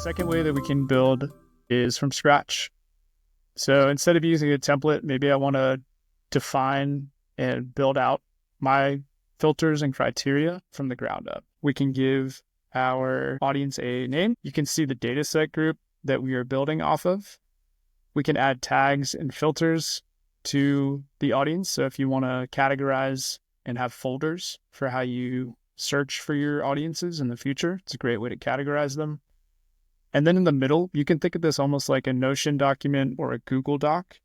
Second way that we can build is from scratch. So instead of using a template, maybe I want to define and build out my filters and criteria from the ground up. We can give our audience a name. You can see the dataset group that we are building off of. We can add tags and filters to the audience. So if you want to categorize and have folders for how you search for your audiences in the future, it's a great way to categorize them. And then in the middle, you can think of this almost like a Notion document or a Google Doc,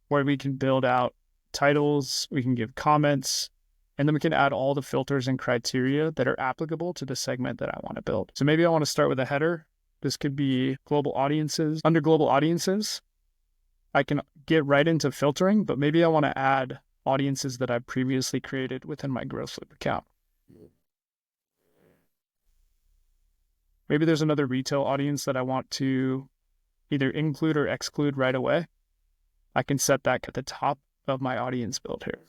where we can build out titles, we can give comments, and then we can add all the filters and criteria that are applicable to the segment that I want to build. So maybe I want to start with a header. This could be global audiences. Under global audiences, I can get right into filtering, but maybe I want to add audiences that I've previously created within my GrowthLoop account. Maybe there's another retail audience that I want to either include or exclude right away. I can set that at the top of my audience build here.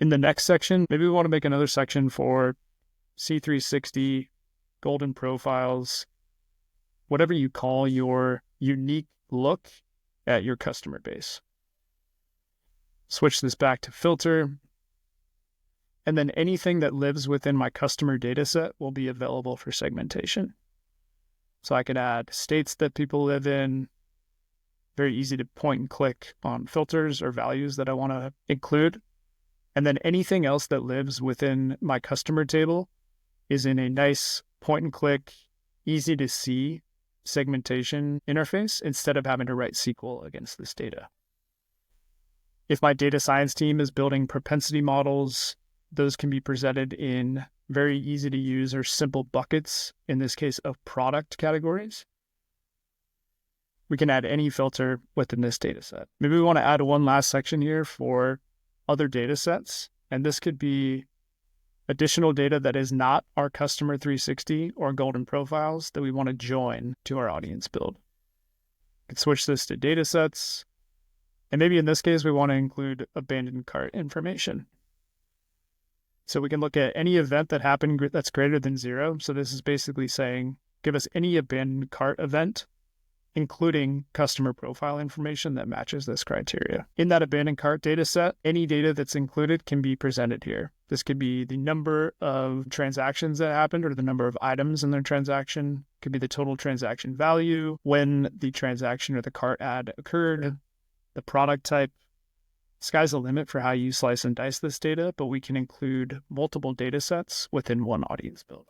In the next section, maybe we want to make another section for C360, golden profiles, whatever you call your unique look at your customer base. Switch this back to filter. And then anything that lives within my customer data set will be available for segmentation. So I could add states that people live in, very easy to point and click on filters or values that I want to include. And then anything else that lives within my customer table is in a nice point and click, easy to see segmentation interface instead of having to write SQL against this data. If my data science team is building propensity models, those can be presented in very easy to use or simple buckets, in this case of product categories. We can add any filter within this data set. Maybe we want to add one last section here for other data sets, and this could be additional data that is not our customer 360 or golden profiles that we want to join to our audience build. We can switch this to data sets, and maybe in this case, we want to include abandoned cart information. So we can look at any event that happened that's greater than 0. So this is basically saying, give us any abandoned cart event, including customer profile information that matches this criteria. In that abandoned cart data set, any data that's included can be presented here. This could be the number of transactions that happened or the number of items in their transaction. It could be the total transaction value, when the transaction or the cart add occurred, the product type. Sky's the limit for how you slice and dice this data, but we can include multiple data sets within one audience build.